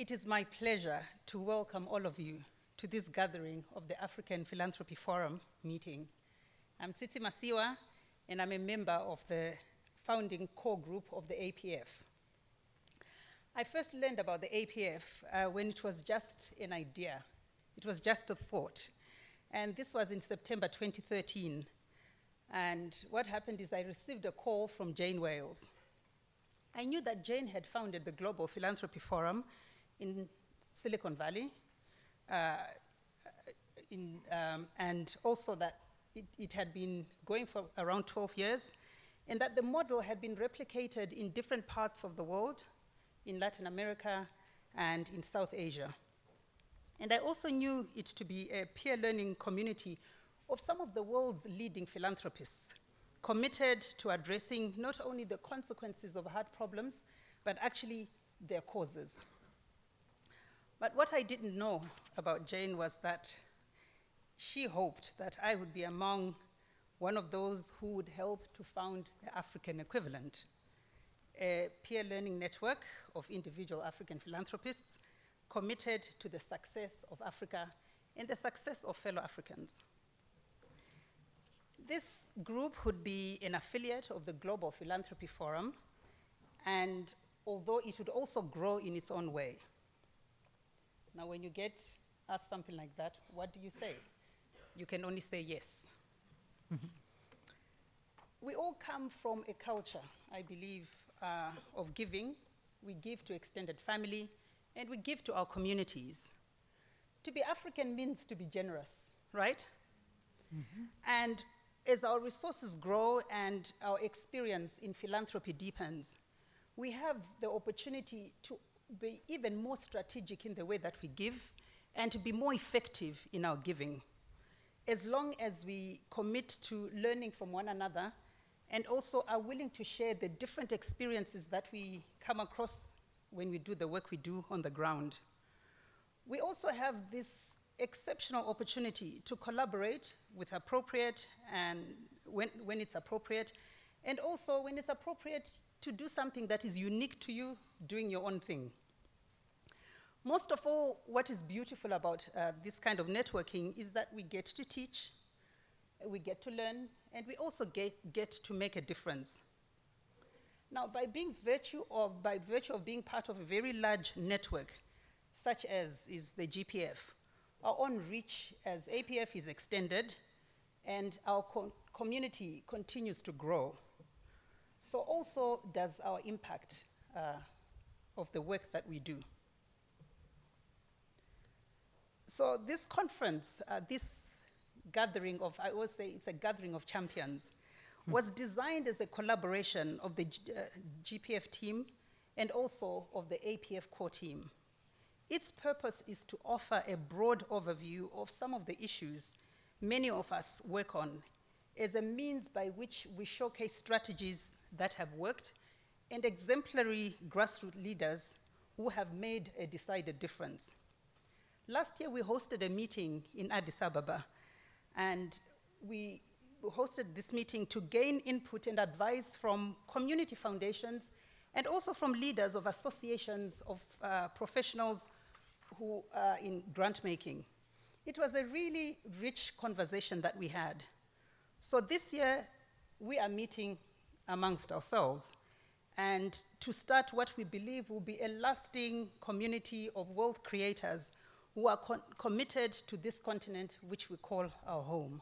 It is my pleasure to welcome all of you to this gathering of the African Philanthropy Forum meeting. I'm Tsitsi Masiwa, and I'm a member of the founding core group of the APF. I first learned about the APF when it was just an idea. It was just a thought. And this was in September 2013. And what happened is I received a call from Jane Wales. I knew that Jane had founded the Global Philanthropy Forum in Silicon Valley, and also that it had been going for around 12 years, and that the model had been replicated in different parts of the world, in Latin America and in South Asia. And I also knew it to be a peer learning community of some of the world's leading philanthropists, committed to addressing not only the consequences of hard problems, but actually their causes. But what I didn't know about Jane was that she hoped that I would be among one of those who would help to found the African equivalent, a peer learning network of individual African philanthropists committed to the success of Africa and the success of fellow Africans. This group would be an affiliate of the Global Philanthropy Forum, and although it would also grow in its own way. Now, when you get asked something like that, what do you say? You can only say yes. We all come from a culture, I believe, of giving. We give to extended family, and we give to our communities. To be African means to be generous, right? Mm-hmm. And as our resources grow and our experience in philanthropy deepens, we have the opportunity to be even more strategic in the way that we give and to be more effective in our giving, as long as we commit to learning from one another and also are willing to share the different experiences that we come across when we do the work we do on the ground. We also have this exceptional opportunity to collaborate with appropriate and when it's appropriate, and also when it's appropriate to do something that is unique to you, doing your own thing. Most of all, what is beautiful about this kind of networking is that we get to teach, we get to learn, and we also get to make a difference. Now, by virtue of being part of a very large network, such as is the GPF, our own reach as APF is extended, and our community continues to grow. So also does our impact of the work that we do. So this conference, this gathering of, I always say it's a gathering of champions, was designed as a collaboration of the GPF team and also of the APF core team. Its purpose is to offer a broad overview of some of the issues many of us work on as a means by which we showcase strategies that have worked and exemplary grassroots leaders who have made a decided difference. Last year, we hosted a meeting in Addis Ababa, and we hosted this meeting to gain input and advice from community foundations and also from leaders of associations of professionals who are in grant making. It was a really rich conversation that we had. So this year, we are meeting amongst ourselves and to start what we believe will be a lasting community of wealth creators who are committed to this continent, which we call our home.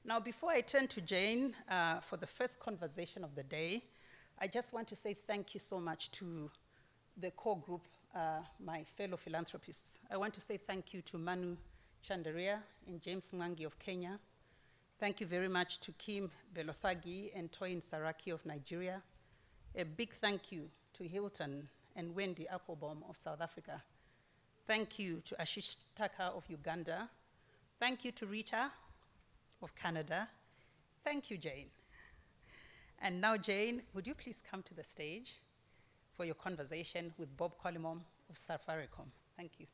Now, before I turn to Jane for the first conversation of the day, I just want to say thank you so much to the core group, my fellow philanthropists. I want to say thank you to Manu Chandaria and James Mwangi of Kenya. Thank you very much to Kim Belosagi and Toyin Saraki of Nigeria. A big thank you to Hilton and Wendy Applebaum of South Africa. Thank you to Ashish Taka of Uganda. Thank you to Rita of Canada. Thank you, Jane. And now, Jane, would you please come to the stage for your conversation with Bob Collymore of Safaricom. Thank you.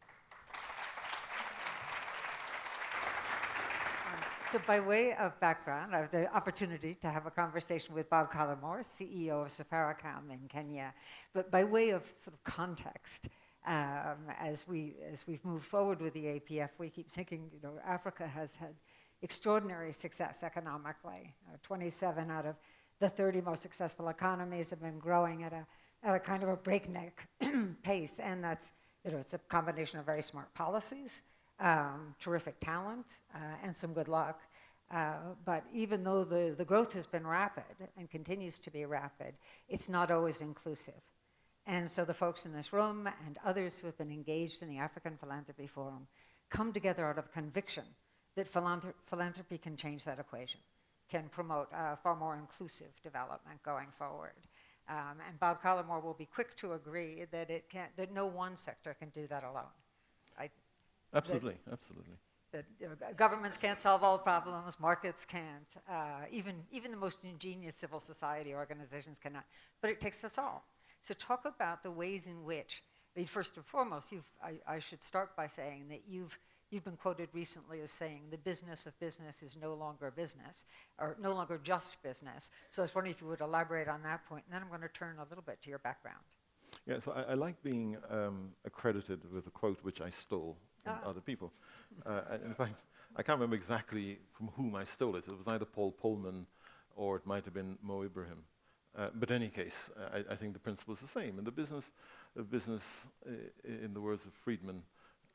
So by way of background, I have the opportunity to have a conversation with Bob Collymore, CEO of Safaricom in Kenya. But by way of sort of context, as we've moved forward with the APF, we keep thinking, Africa has had extraordinary success economically. 27 out of the 30 most successful economies have been growing at a kind of a breakneck pace, and that's, it's a combination of very smart policies, terrific talent, and some good luck. But even though the growth has been rapid and continues to be rapid, it's not always inclusive. And so the folks in this room and others who have been engaged in the African Philanthropy Forum come together out of conviction that philanthropy can change that equation, can promote far more inclusive development going forward. And Bob Collymore will be quick to agree that that no one sector can do that alone. Absolutely. That governments can't solve all problems, markets can't, even the most ingenious civil society organizations cannot, but it takes us all. So talk about the ways in which, first and foremost, I should start by saying that you've been quoted recently as saying the business of business is no longer business, or no longer just business. So I was wondering if you would elaborate on that point, and then I'm going to turn a little bit to your background. Yeah, so I like being accredited with a quote which I stole from other people. In fact, I can't remember exactly from whom I stole it. It was either Paul Pullman or it might have been Mo Ibrahim. But in any case, I think the principle is the same. In the business of business, in the words of Friedman,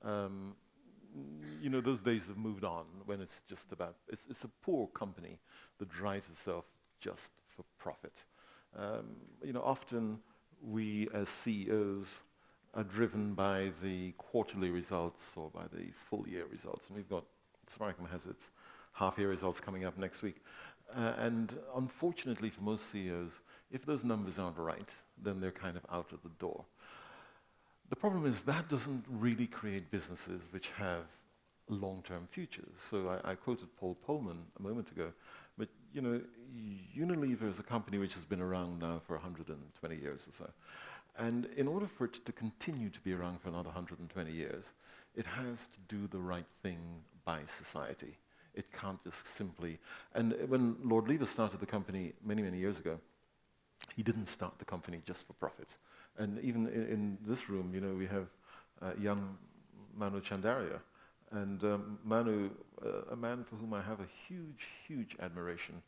those days have moved on when it's just about, it's a poor company that drives itself just for profit. Often we as CEOs are driven by the quarterly results or by the full year results. And Safaricom has its half-year results coming up next week. And unfortunately for most CEOs, if those numbers aren't right, then they're kind of out of the door. The problem is that doesn't really create businesses which have long-term futures. So I quoted Paul Pullman a moment ago, but Unilever is a company which has been around now for 120 years or so. And in order for it to continue to be around for another 120 years, it has to do the right thing by society. It can't just simply, and when Lord Lever started the company many, many years ago, he didn't start the company just for profit. And even in this room, we have young Manu Chandaria. And Manu, a man for whom I have a huge, huge admiration.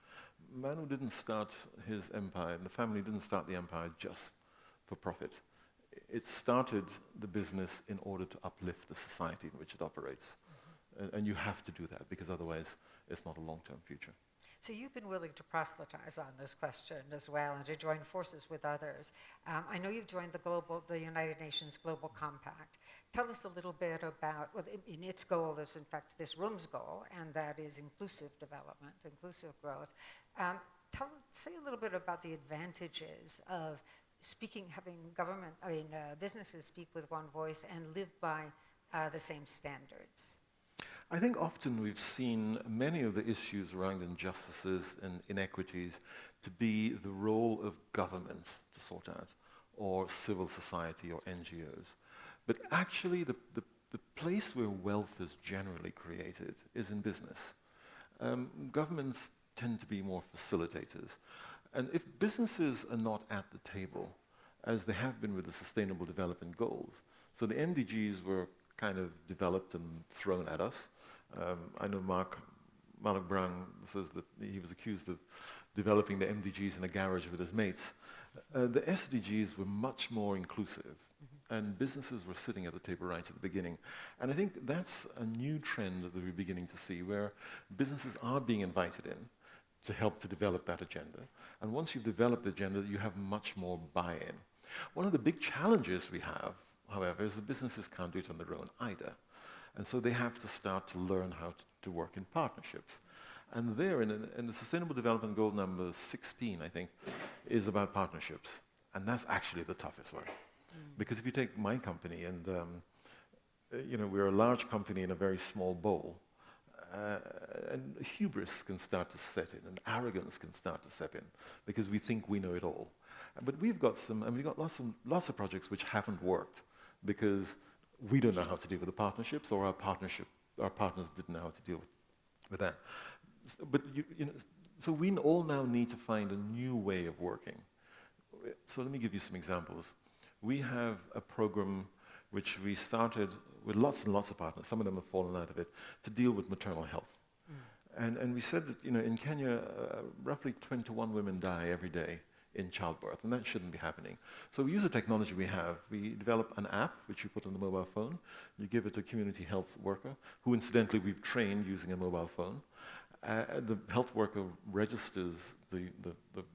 Manu didn't start his empire, and the family didn't start the empire just for profit. It started the business in order to uplift the society in which it operates. And you have to do that, because otherwise it's not a long-term future. So you've been willing to proselytize on this question as well and to join forces with others. I know you've joined the United Nations Global Compact. Tell us a little bit about, its goal is in fact this room's goal, and that is inclusive development, inclusive growth. Say a little bit about the advantages of having businesses speak with one voice and live by the same standards. I think often we've seen many of the issues around injustices and inequities to be the role of government to sort out, or civil society or NGOs. But actually the place where wealth is generally created is in business. Governments tend to be more facilitators. And if businesses are not at the table, as they have been with the Sustainable Development Goals, so the MDGs were kind of developed and thrown at us. I know Malak Brown says that he was accused of developing the MDGs in a garage with his mates. The SDGs were much more inclusive, and businesses were sitting at the table right at the beginning. And I think that's a new trend that we're beginning to see, where businesses are being invited in to help to develop that agenda. And once you've developed the agenda, you have much more buy-in. One of the big challenges we have, however, is that businesses can't do it on their own either. And so they have to start to learn how to work in partnerships. And there, in the Sustainable Development Goal number 16, I think, is about partnerships. And that's actually the toughest one. Because if you take my company, and we're a large company in a very small bowl, and hubris can start to set in, and arrogance can start to set in, because we think we know it all. But we've got lots of projects which haven't worked, because we don't know how to deal with the partnerships, or our partners didn't know how to deal with that. But so we all now need to find a new way of working. So let me give you some examples. We have a program which we started with lots and lots of partners, some of them have fallen out of it, to deal with maternal health. And we said that in Kenya, roughly 21 women die every day in childbirth, and that shouldn't be happening. So we use the technology we have. We develop an app, which you put on the mobile phone. You give it to a community health worker, who incidentally we've trained using a mobile phone. The health worker registers the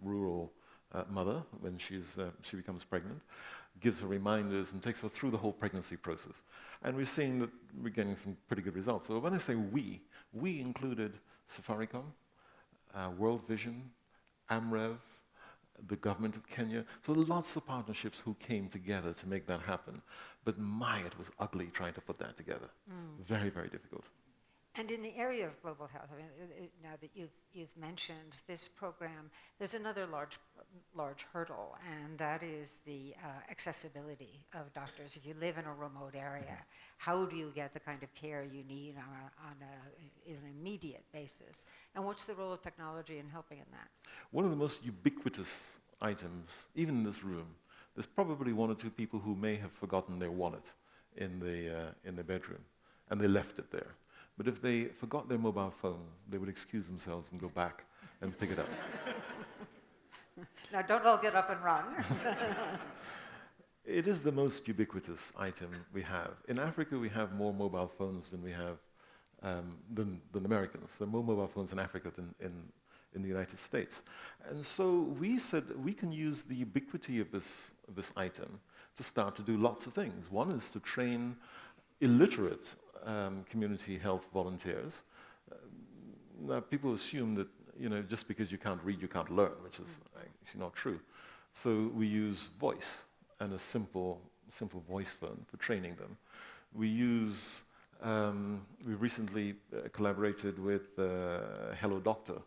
rural mother when she becomes pregnant, gives her reminders and takes her through the whole pregnancy process. And we're seeing that we're getting some pretty good results. So when I say we included Safaricom, World Vision, AmRev, the government of Kenya. So lots of partnerships who came together to make that happen. But it was ugly trying to put that together. Very, very difficult. And in the area of global health, I mean, now that you've mentioned this program, there's another large hurdle, and that is the accessibility of doctors. If you live in a remote area, how do you get the kind of care you need on an immediate basis? And what's the role of technology in helping in that? One of the most ubiquitous items, even in this room, there's probably one or two people who may have forgotten their wallet in the bedroom, and they left it there. But if they forgot their mobile phone, they would excuse themselves and go back and pick it up. Now, don't all get up and run. It is the most ubiquitous item we have. In Africa, we have more mobile phones than we have than Americans. There are more mobile phones in Africa than in the United States. And so we said we can use the ubiquity of this item to start to do lots of things. One is to train illiterate community health volunteers. Now, people assume that just because you can't read, you can't learn, which is actually not true. So we use voice and a simple voice phone for training them. We use. We recently collaborated with Hello Doctor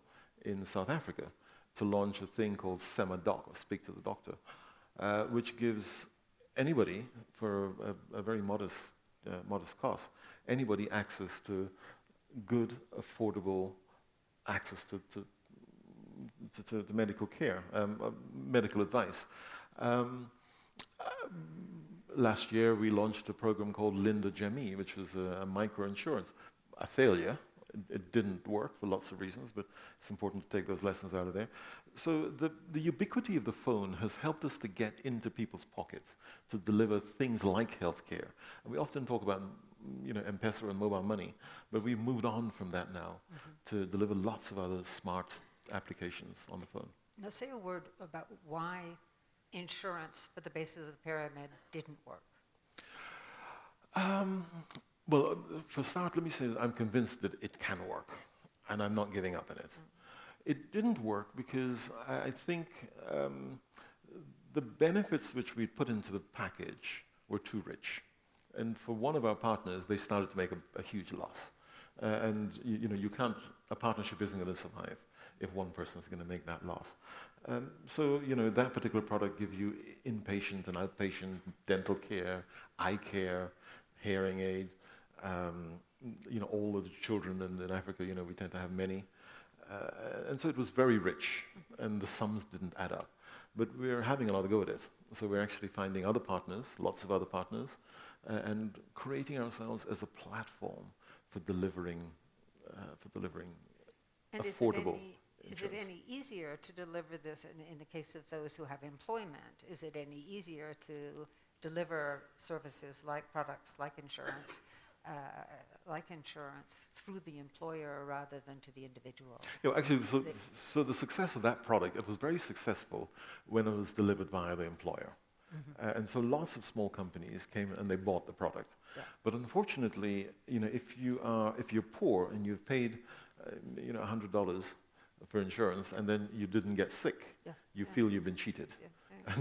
in South Africa to launch a thing called Sema Doc, or Speak to the Doctor, which gives anybody, for a very modest cost, anybody access to good, affordable access to medical care, medical advice. Last year, we launched a program called Linda Jamii, which was a micro-insurance. A failure. It didn't work for lots of reasons, but it's important to take those lessons out of there. So the ubiquity of the phone has helped us to get into people's pockets, to deliver things like healthcare. And we often talk about M-Pesa and mobile money, but we've moved on from that now to deliver lots of other smart applications on the phone. Now, say a word about why insurance for the basis of the pyramid didn't work. Well, for a start, let me say that I'm convinced that it can work, and I'm not giving up on it. It didn't work because I think the benefits which we put into the package were too rich. And for one of our partners, they started to make a huge loss. And a partnership isn't going to survive if one person is going to make that loss. So that particular product gives you inpatient and outpatient dental care, eye care, hearing aid. All of the children in Africa, we tend to have many. And so it was very rich, and the sums didn't add up. But we're having a lot of go at it. So we're actually finding other partners, lots of other partners, and creating ourselves as a platform for delivering and affordable. Is it any easier to deliver this in the case of those who have employment? Is it any easier to deliver services like products, like insurance through the employer rather than to the individual? Actually, so the success of that product, it was very successful when it was delivered via the employer. And so lots of small companies came and they bought the product. Yeah. But unfortunately, if you're poor and you've paid $100 for insurance and then you didn't get sick, you feel you've been cheated. Yeah.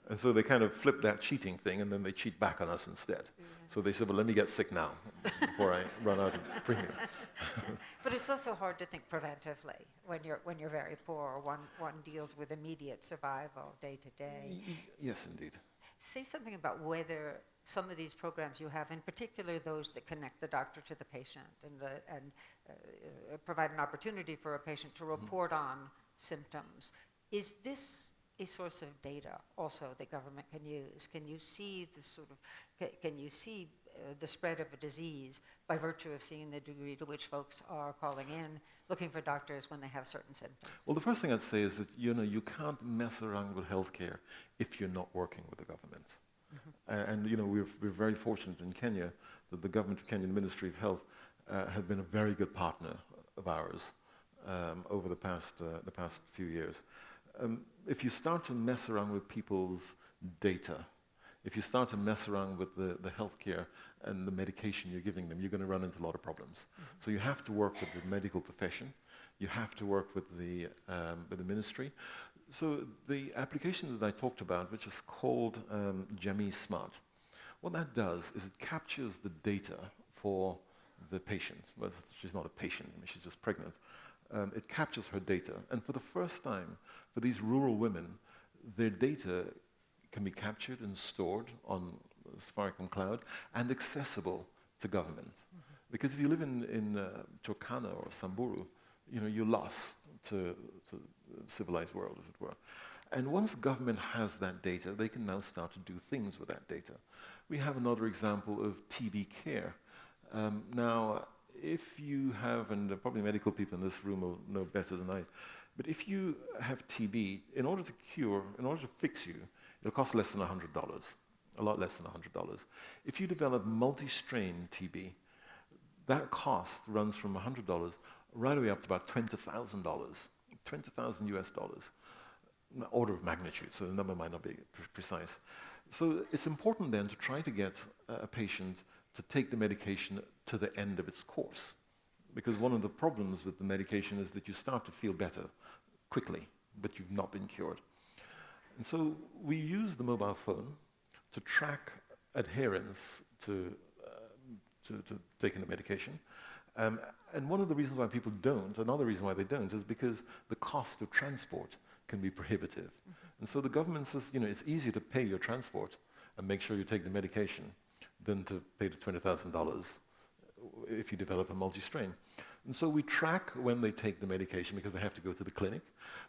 And so they kind of flip that cheating thing, and then they cheat back on us instead. So they said, well, let me get sick now before I run out of premium. But it's also hard to think preventively when you're very poor. One deals with immediate survival day to day. Yes, indeed. Say something about whether some of these programs you have, in particular those that connect the doctor to the patient and provide an opportunity for a patient to report on symptoms. Is this a source of data also that government can use? Can you see the can you see the spread of a disease by virtue of seeing the degree to which folks are calling in, looking for doctors when they have certain symptoms? Well, the first thing I'd say is that you can't mess around with healthcare if you're not working with the government. And we're very fortunate in Kenya that the government of Kenya, the Ministry of Health, have been a very good partner of ours over the past few years. If you start to mess around with people's data, if you start to mess around with the healthcare and the medication you're giving them, you're going to run into a lot of problems. So you have to work with the medical profession. You have to work with the ministry. So the application that I talked about, which is called Jamii Smart, what that does is it captures the data for the patient. Well, she's not a patient, she's just pregnant. It captures her data. And for the first time, for these rural women, their data can be captured and stored on Safaricom Cloud and accessible to government. Because if you live in Turkana or Samburu, you're lost to the civilized world, as it were. And once government has that data, they can now start to do things with that data. We have another example of TB care. Now, if you have, and probably medical people in this room will know better than I, but if you have TB, in order to fix you, it'll cost less than $100, a lot less than $100. If you develop multi-strain TB, that cost runs from $100 right away up to about $20,000, $20,000 US, order of magnitude, so the number might not be precise. So it's important then to try to get a patient to take the medication to the end of its course. Because one of the problems with the medication is that you start to feel better quickly, but you've not been cured. And so we use the mobile phone to track adherence to taking the medication. And one of the reasons why people don't, another reason why they don't, is because the cost of transport can be prohibitive. And so the government says, it's easier to pay your transport and make sure you take the medication than to pay the $20,000 if you develop a multi-strain. And so we track when they take the medication because they have to go to the clinic.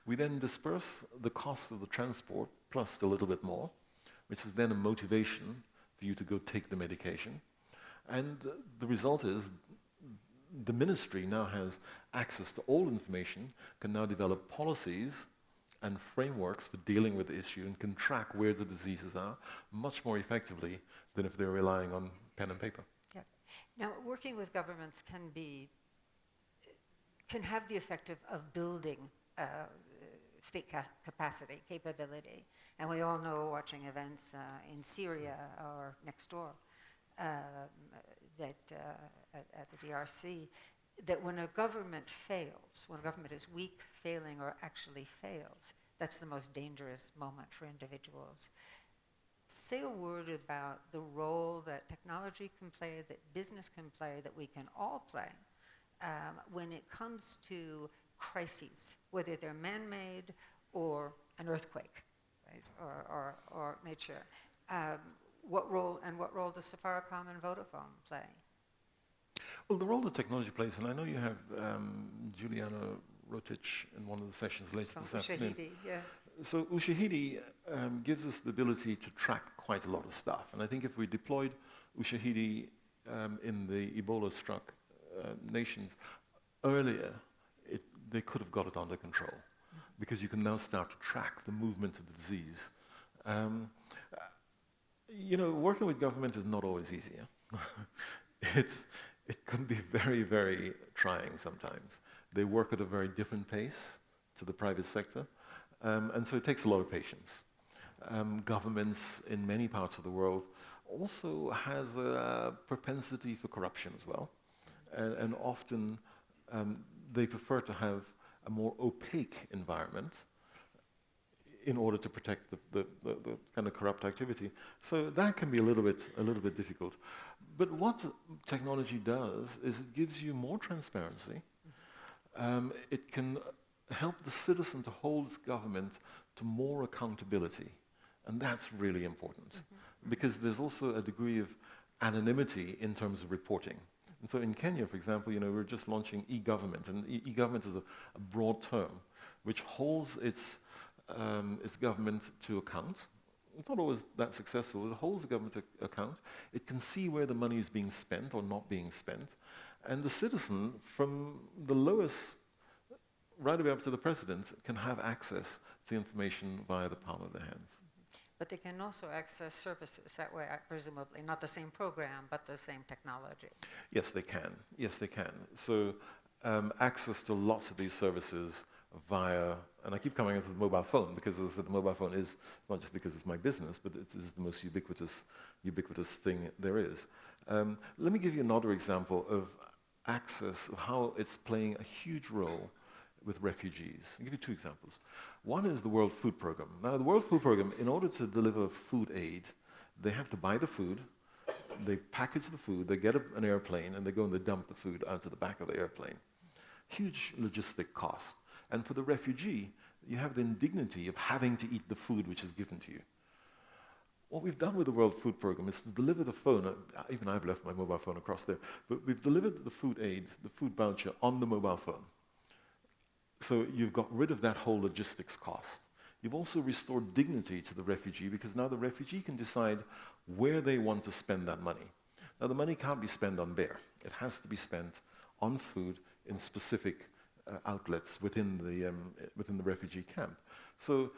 We then disperse the cost of the transport plus a little bit more, which is then a motivation for you to go take the medication. And the result is the ministry now has access to all information, can now develop policies and frameworks for dealing with the issue and can track where the diseases are much more effectively than if they're relying on pen and paper. Yeah. Now, working with governments can have the effect of building state capacity, capability. And we all know, watching events in Syria or next door, at the DRC, that when a government fails, when a government is weak, failing, or actually fails, that's the most dangerous moment for individuals. Say a word about the role that technology can play, that business can play, that we can all play when it comes to crises, whether they're man-made or an earthquake, right, or nature. What role does Safaricom and Vodafone play? Well, the role that technology plays, and I know you have Juliana Rotich in one of the sessions later this afternoon. Yes. So Ushahidi gives us the ability to track quite a lot of stuff. And I think if we deployed Ushahidi in the Ebola-struck nations earlier, they could have got it under control because you can now start to track the movement of the disease. Working with government is not always easy. It can be very, very trying sometimes. They work at a very different pace to the private sector, and so it takes a lot of patience. Governments in many parts of the world also has a propensity for corruption as well, and often they prefer to have a more opaque environment in order to protect the kind of corrupt activity. So that can be a little bit difficult. But what technology does is it gives you more transparency. It can help the citizen to hold its government to more accountability. And that's really important. because there's also a degree of anonymity in terms of reporting. And so in Kenya, for example, we're just launching e-government, and e-government is a broad term which holds its government to account. It's not always that successful. It holds the government to account. It can see where the money is being spent or not being spent. And the citizen, from the lowest right away up to the president, can have access to information via the palm of their hands. But they can also access services that way, presumably. Not the same program, but the same technology. Yes, they can. Yes, they can. So access to lots of these services via, and I keep coming into the mobile phone because the mobile phone is, not just because it's my business, but it is the most ubiquitous thing there is. Let me give you another example of access, of how it's playing a huge role with refugees. I'll give you two examples. One is the World Food Programme. Now, the World Food Programme, in order to deliver food aid, they have to buy the food, they package the food, they get an airplane, and they go and they dump the food out to the back of the airplane. Huge logistic cost. And for the refugee, you have the indignity of having to eat the food which is given to you. What we've done with the World Food Programme is to deliver the phone, even I've left my mobile phone across there, but we've delivered the food aid, the food voucher, on the mobile phone. So you've got rid of that whole logistics cost. You've also restored dignity to the refugee, because now the refugee can decide where they want to spend that money. Now, the money can't be spent on bear. It has to be spent on food in specific outlets within the refugee camp. So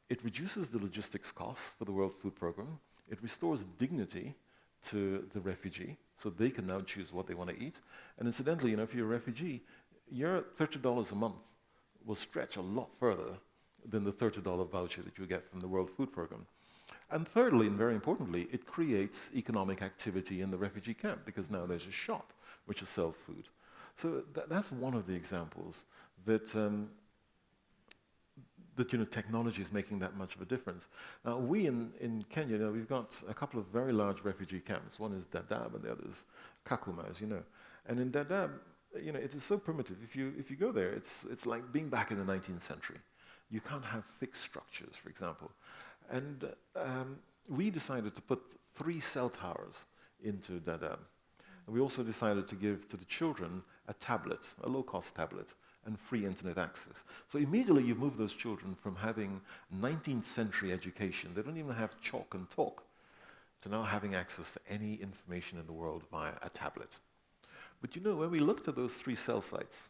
it reduces the logistics costs for the World Food Programme. It restores dignity to the refugee, so they can now choose what they want to eat. And incidentally, if you're a refugee, your $30 a month will stretch a lot further than the $30 voucher that you get from the World Food Programme. And thirdly, and very importantly, it creates economic activity in the refugee camp, because now there's a shop which will sell food. So that's one of the examples that technology is making that much of a difference. Now, we in Kenya, we've got a couple of very large refugee camps. One is Dadaab, and the other is Kakuma, as you know. And in Dadaab, it is so primitive. If you go there, it's like being back in the 19th century. You can't have fixed structures, for example. And we decided to put 3 cell towers into Dadaab. And we also decided to give to the children a tablet, a low-cost tablet, and free internet access. So immediately you move those children from having 19th century education, they don't even have chalk and talk, to now having access to any information in the world via a tablet. But when we looked at those 3 cell sites,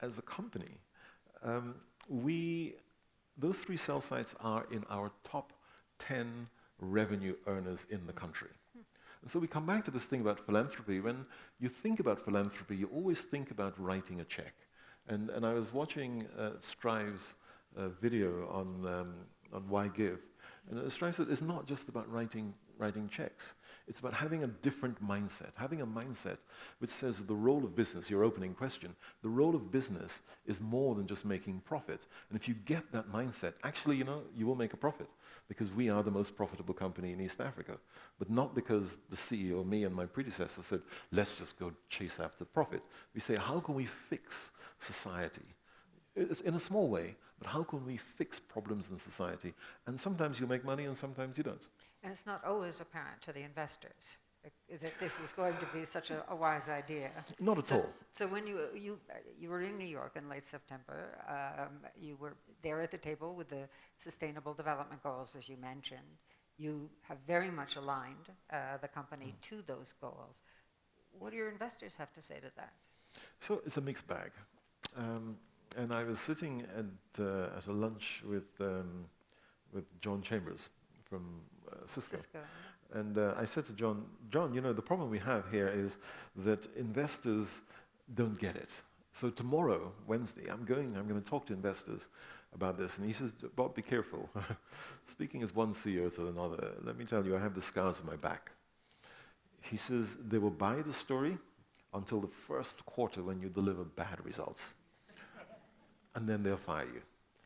as a company, those 3 cell sites are in our top 10 revenue earners in the country. And so we come back to this thing about philanthropy. When you think about philanthropy, you always think about writing a check. And I was watching Strive's video on Why Give. And Strive said it's not just about writing checks. It's about having a different mindset, having a mindset which says the role of business, your opening question, the role of business is more than just making profit. And if you get that mindset, actually, you will make a profit, because we are the most profitable company in East Africa. But not because the CEO, me and my predecessor said, let's just go chase after profit. We say, how can we fix society? It's in a small way, but how can we fix problems in society? And sometimes you make money and sometimes you don't. And it's not always apparent to the investors that this is going to be such a wise idea. Not at all. So when you were in New York in late September, you were there at the table with the Sustainable Development Goals, as you mentioned. You have very much aligned the company to those goals. What do your investors have to say to that? So it's a mixed bag. And I was sitting at a lunch with John Chambers from Cisco. And I said to John, the problem we have here is that investors don't get it. So tomorrow, Wednesday, I'm going to talk to investors about this. And he says, Bob, be careful. Speaking as one CEO to another, let me tell you, I have the scars on my back. He says, they will buy the story until the first quarter when you deliver bad results. And then they'll fire you.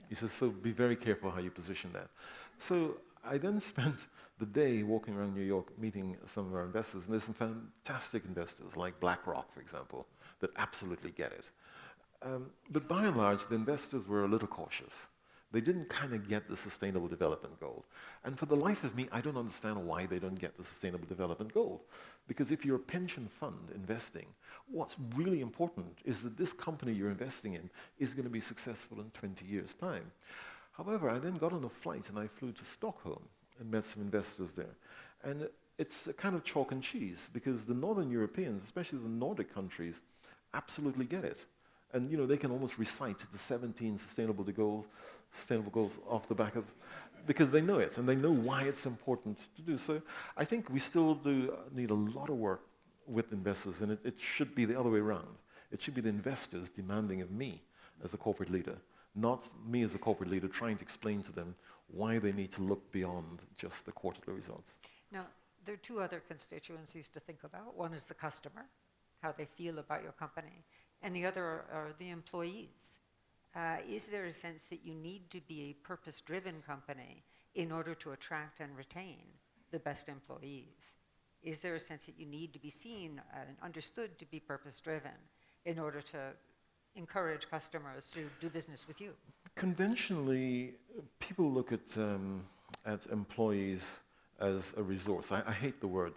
He says, so be very careful how you position that. So I then spent the day walking around New York meeting some of our investors, and there's some fantastic investors, like BlackRock, for example, that absolutely get it. But by and large, the investors were a little cautious, They didn't kind of get the Sustainable Development Goal. And for the life of me, I don't understand why they don't get the Sustainable Development Goal. Because if you're a pension fund investing, what's really important is that this company you're investing in is going to be successful in 20 years' time. However, I then got on a flight and I flew to Stockholm and met some investors there. And it's a kind of chalk and cheese, because the Northern Europeans, especially the Nordic countries, absolutely get it. And they can almost recite the 17 sustainable goals off the back of, because they know it and they know why it's important to do. So I think we still do need a lot of work with investors, and it should be the other way around. It should be the investors demanding of me as a corporate leader, not me as a corporate leader trying to explain to them why they need to look beyond just the quarterly results. Now, there are two other constituencies to think about. One is the customer, how they feel about your company, and the other are the employees. Is there a sense that you need to be a purpose-driven company in order to attract and retain the best employees? Is there a sense that you need to be seen and understood to be purpose-driven in order to encourage customers to do business with you? Conventionally, people look at employees as a resource. I hate the word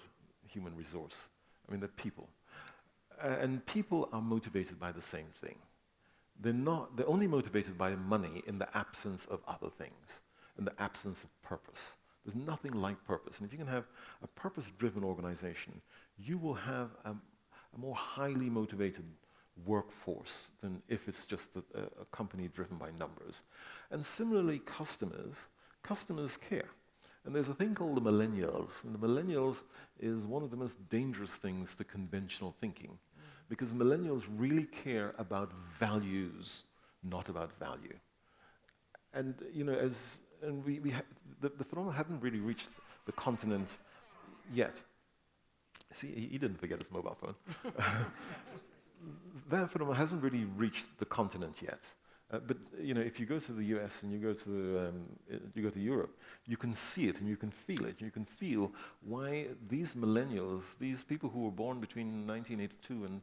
human resource. I mean, they're people. And people are motivated by the same thing. They're only motivated by money in the absence of other things, in the absence of purpose. There's nothing like purpose. And if you can have a purpose-driven organization, you will have a more highly motivated workforce than if it's just a company driven by numbers. And similarly, customers care. And there's a thing called the millennials. And the millennials is one of the most dangerous things to conventional thinking. Because millennials really care about values, not about value. And the phenomenon hadn't really reached the continent yet. See, he didn't forget his mobile phone. That phenomenon hasn't really reached the continent yet. But if you go to the US and you go to Europe, you can see it and you can feel it. You can feel why these millennials, these people who were born between 1982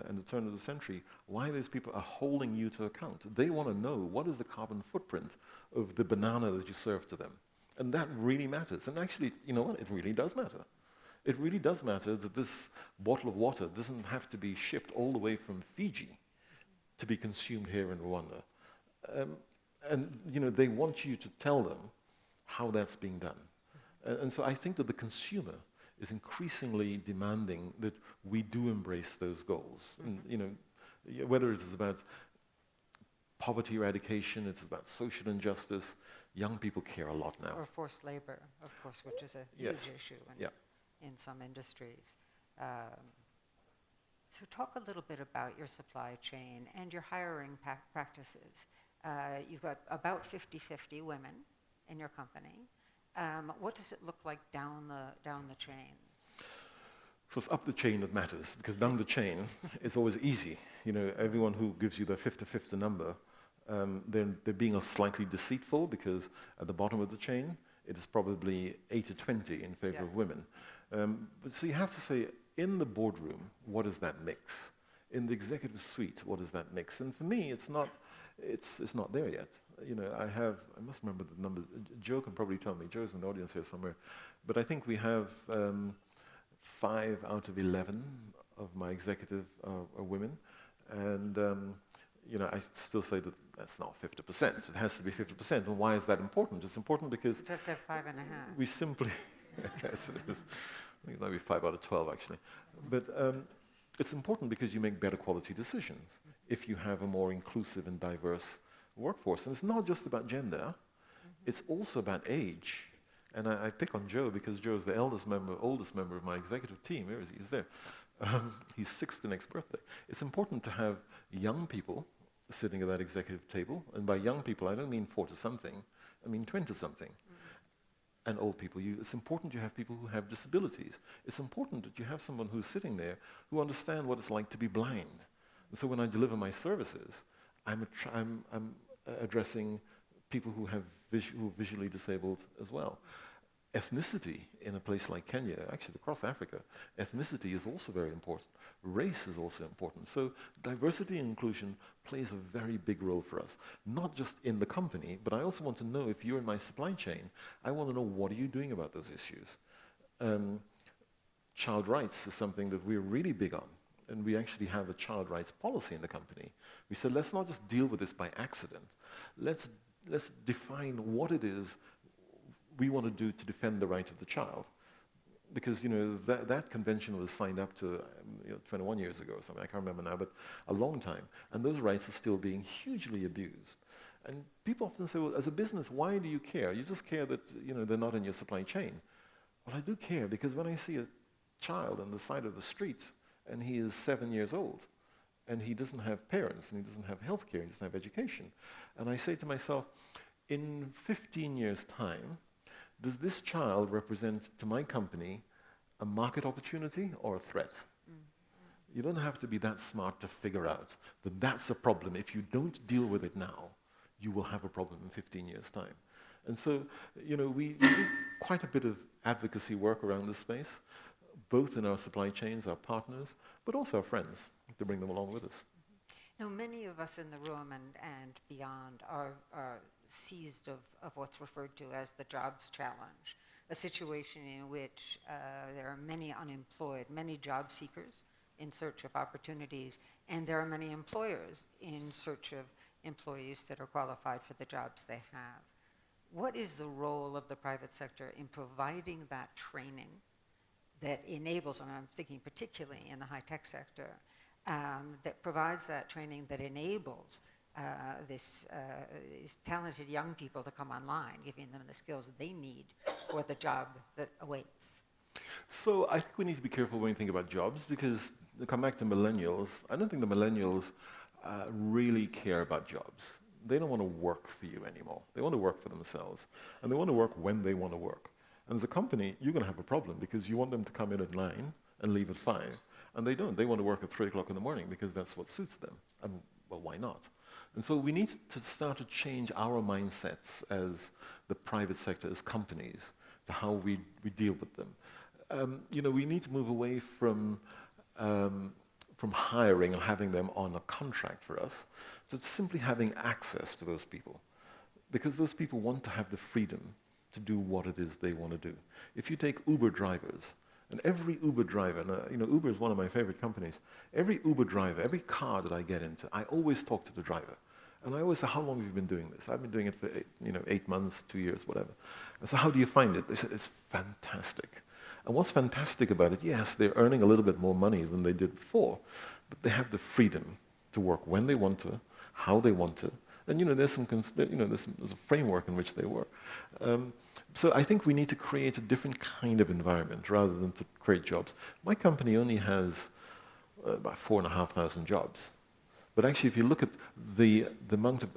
and the turn of the century, why those people are holding you to account. They want to know what is the carbon footprint of the banana that you serve to them. And that really matters. And actually, you know what? It really does matter. It really does matter that this bottle of water doesn't have to be shipped all the way from Fiji to be consumed here in Rwanda. And they want you to tell them how that's being done. And so I think that the consumer is increasingly demanding that we do embrace those goals. And, whether it's about poverty eradication, it's about social injustice, young people care a lot now. Or forced labor, of course, which is a huge issue in some industries. So talk a little bit about your supply chain and your hiring practices. You've got about 50-50 women in your company. What does it look like down the chain? So it's up the chain that matters, because down the chain it's always easy. Everyone who gives you the 50-50 number, they're being slightly deceitful, because at the bottom of the chain it is probably 80-20 in favor of women. But so you have to say, in the boardroom, what is that mix? In the executive suite, what is that mix? And for me, it's not there yet. I must remember the numbers. Joe can probably tell me. Joe's in the audience here somewhere. But I think we have 5 out of 11 of my executive are women. And, I still say that that's not 50%. It has to be 50%. And why is that important? It's important because... It's at 5.5. We simply... Yes, it is. I think it might be 5 out of 12, actually. But it's important because you make better quality decisions if you have a more inclusive and diverse workforce. And it's not just about gender. It's also about age. And I pick on Joe because Joe is the oldest member of my executive team. Where is he? He's there. He's 6th the next birthday. It's important to have young people sitting at that executive table. And by young people, I don't mean 40-something. I mean 20-something. And old people. It's important you have people who have disabilities. It's important that you have someone who's sitting there who understands what it's like to be blind. And so when I deliver my services, I'm addressing people who are visually disabled as well. ethnicity in a place like Kenya, actually across Africa, ethnicity is also very important. Race is also important. So diversity and inclusion plays a very big role for us, not just in the company, but I also want to know if you're in my supply chain, I want to know what are you doing about those issues. Child rights is something that we're really big on, and we actually have a child rights policy in the company. We said, let's not just deal with this by accident. Let's define what it is we want to do to defend the right of the child. Because, that convention was signed up to 21 years ago or something, I can't remember now, but a long time. And those rights are still being hugely abused. And people often say, well, as a business, why do you care? You just care that, they're not in your supply chain. Well, I do care because when I see a child on the side of the street and he is 7 years old and he doesn't have parents and he doesn't have healthcare, he doesn't have education, and I say to myself, in 15 years' time, does this child represent to my company a market opportunity or a threat? You don't have to be that smart to figure out that that's a problem. If you don't deal with it now, you will have a problem in 15 years' time. And so, we do quite a bit of advocacy work around this space, both in our supply chains, our partners, but also our friends, to bring them along with us. Now, many of us in the room and beyond are seized of what's referred to as the jobs challenge, a situation in which there are many unemployed, many job seekers in search of opportunities, and there are many employers in search of employees that are qualified for the jobs they have. What is the role of the private sector in providing that training that enables, and I'm thinking particularly in the high-tech sector, that provides that training that enables these talented young people to come online, giving them the skills that they need for the job that awaits? So I think we need to be careful when we think about jobs, because to come back to millennials, I don't think the millennials really care about jobs. They don't want to work for you anymore. They want to work for themselves. And they want to work when they want to work. And as a company, you're going to have a problem because you want them to come in at 9 and leave at 5. And they don't. They want to work at 3 o'clock in the morning because that's what suits them. And, well, why not? And so we need to start to change our mindsets as the private sector, as companies, to how we deal with them. We need to move away from hiring and having them on a contract for us to simply having access to those people. Because those people want to have the freedom to do what it is they want to do. If you take Uber drivers, and every Uber driver, and, Uber is one of my favorite companies, every Uber driver, every car that I get into, I always talk to the driver. And I always say, how long have you been doing this? I've been doing it for 8 months, 2 years, whatever. And so how do you find it? They said, it's fantastic. And what's fantastic about it, yes, they're earning a little bit more money than they did before, but they have the freedom to work when they want to, how they want to. And there's a framework in which they work. So I think we need to create a different kind of environment rather than to create jobs. My company only has about 4,500 jobs. But actually, if you look at the amount of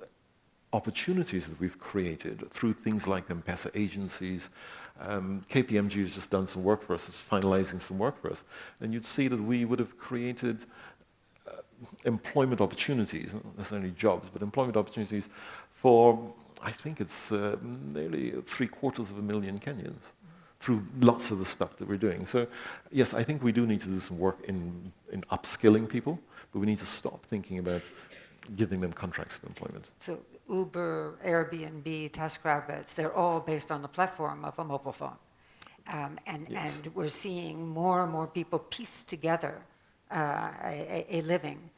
opportunities that we've created through things like M-Pesa agencies, KPMG has just done some work for us, is finalizing some work for us, and you'd see that we would have created employment opportunities, not necessarily jobs, but employment opportunities for, I think it's nearly 750,000 Kenyans through lots of the stuff that we're doing. So yes, I think we do need to do some work in upskilling people, but we need to stop thinking about giving them contracts of employment. So Uber, Airbnb, TaskRabbits, they're all based on the platform of a mobile phone. And we're seeing more and more people piece together a living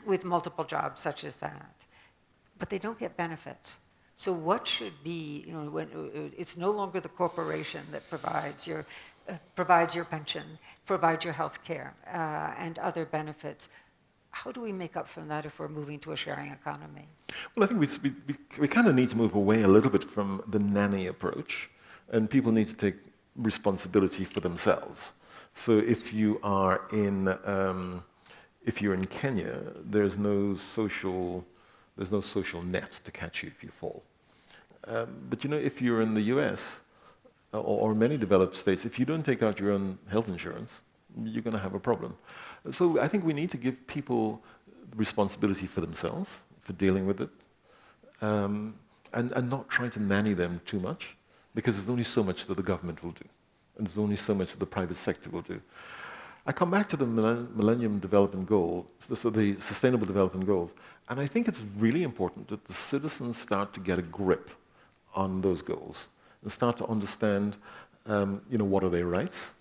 with multiple jobs such as that. But they don't get benefits. So what should be, when it's no longer the corporation that provides your pension, provides your health care, and other benefits. How do we make up from that if we're moving to a sharing economy? Well, I think we kind of need to move away a little bit from the nanny approach, and people need to take responsibility for themselves. So if you're in Kenya, there's no social net to catch you if you fall. But if you're in the US or many developed states, if you don't take out your own health insurance, you're going to have a problem. So I think we need to give people responsibility for themselves, for dealing with it, and not trying to nanny them too much. because there's only so much that the government will do, and there's only so much that the private sector will do. I come back to the Millennium Development Goal, so the Sustainable Development Goals, and I think it's really important that the citizens start to get a grip on those goals and start to understand, what are their rights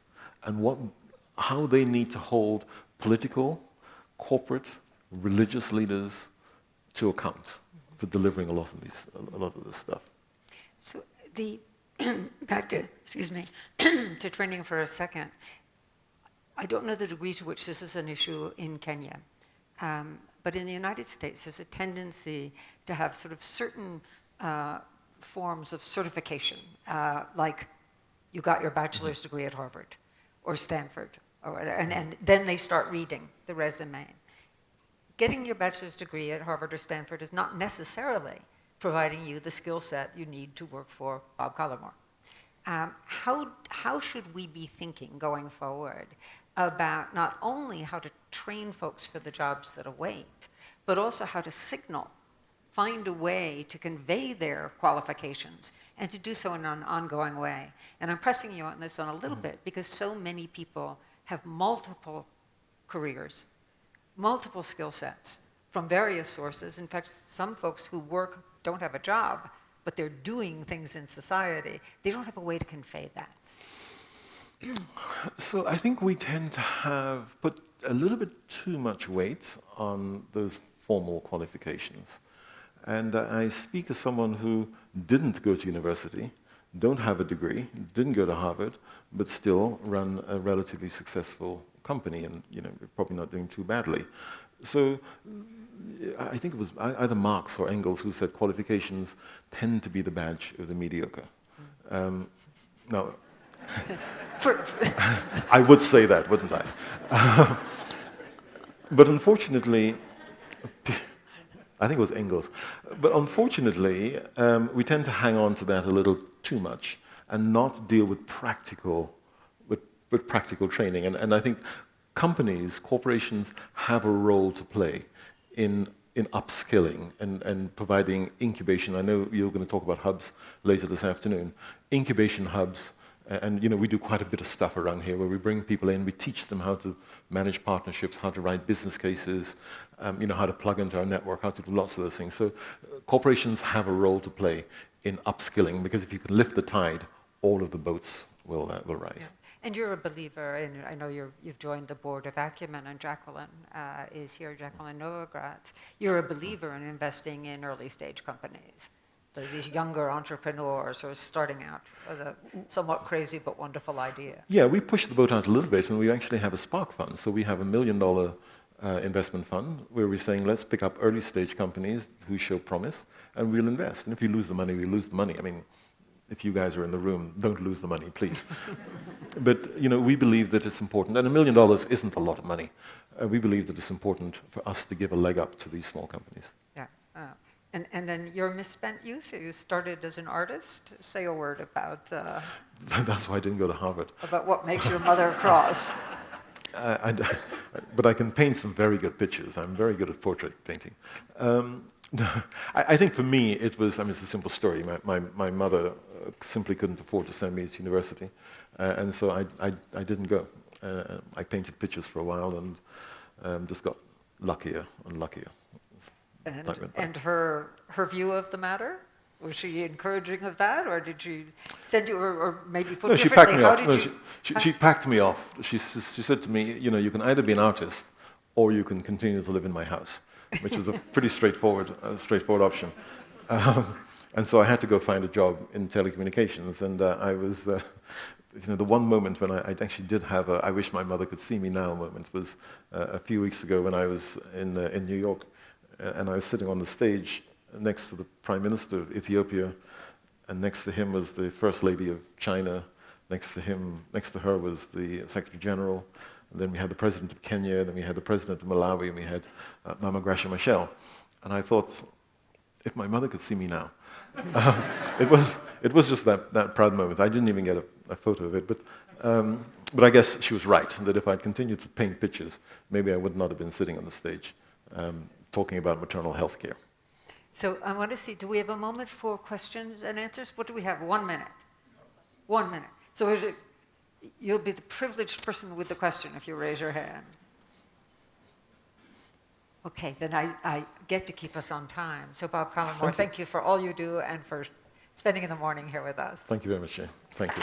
and how they need to hold political, corporate, religious leaders to account for delivering a lot of this stuff. So back to, to training for a second. I don't know the degree to which this is an issue in Kenya, but in the United States, there's a tendency to have sort of certain forms of certification, like you got your bachelor's degree at Harvard or Stanford, and then they start reading the resume. Getting your bachelor's degree at Harvard or Stanford is not necessarily providing you the skill set you need to work for Bob Collymore. How should we be thinking going forward about not only how to train folks for the jobs that await, but also how to signal, find a way to convey their qualifications and to do so in an ongoing way? And I'm pressing you on this a little bit because so many people have multiple careers, multiple skill sets from various sources. In fact, some folks who work don't have a job, but they're doing things in society. They don't have a way to convey that. So I think we tend to put a little bit too much weight on those formal qualifications. And I speak as someone who didn't go to university, don't have a degree, didn't go to Harvard, but still run a relatively successful company, and probably not doing too badly. So I think it was either Marx or Engels who said qualifications tend to be the badge of the mediocre. No, I would say that, wouldn't I? But unfortunately, I think it was Engels. But unfortunately, we tend to hang on to that a little too much and not deal with practical training. And I think corporations have a role to play in upskilling and providing incubation. I know you're going to talk about hubs later this afternoon. Incubation hubs, and we do quite a bit of stuff around here where we bring people in, we teach them how to manage partnerships, how to write business cases, how to plug into our network, how to do lots of those things. So corporations have a role to play in upskilling, because if you can lift the tide, all of the boats will rise. Yeah. And you're a believer, and I know you've joined the board of Acumen, and Jacqueline is here, Jacqueline Novogratz. You're a believer in investing in early stage companies. So these younger entrepreneurs who are starting out with a somewhat crazy but wonderful idea. Yeah, we push the boat out a little bit, and we actually have a spark fund. So we have $1 million investment fund where we're saying, let's pick up early stage companies who show promise, and we'll invest. And if we lose the money, we lose the money. I mean, if you guys are in the room, don't lose the money, please. But we believe that it's important, and $1 million isn't a lot of money. We believe that it's important for us to give a leg up to these small companies. Yeah. And then your misspent youth, you started as an artist. Say a word about... That's why I didn't go to Harvard. About what makes your mother cross. But I can paint some very good pictures. I'm very good at portrait painting. I think for me, it's a simple story. My mother simply couldn't afford to send me to university, and so I didn't go. I painted pictures for a while and just got luckier and luckier. And her view of the matter? Was she encouraging of that, or did she send you, or maybe put differently? She packed me off. She packed me off. She said to me, you can either be an artist or you can continue to live in my house, which was a pretty straightforward option. And so I had to go find a job in telecommunications, and I was, the one moment when I actually did have a "I wish my mother could see me now" moment was a few weeks ago when I was in New York, and I was sitting on the stage next to the Prime Minister of Ethiopia, and next to him was the First Lady of China. Next to her was the Secretary General, and then we had the President of Kenya, then we had the President of Malawi, and we had Mama Gracia Machel. And I thought, if my mother could see me now. It was just that proud moment. I didn't even get a photo of it, but I guess she was right, that if I'd continued to paint pictures, maybe I would not have been sitting on the stage talking about maternal health care. So I want to see, do we have a moment for questions and answers? What do we have? 1 minute. 1 minute. So you'll be the privileged person with the question if you raise your hand. Okay, then I get to keep us on time. So Bob Collymore, thank you for all you do and for spending in the morning here with us. Thank you very much, Jane. Thank you.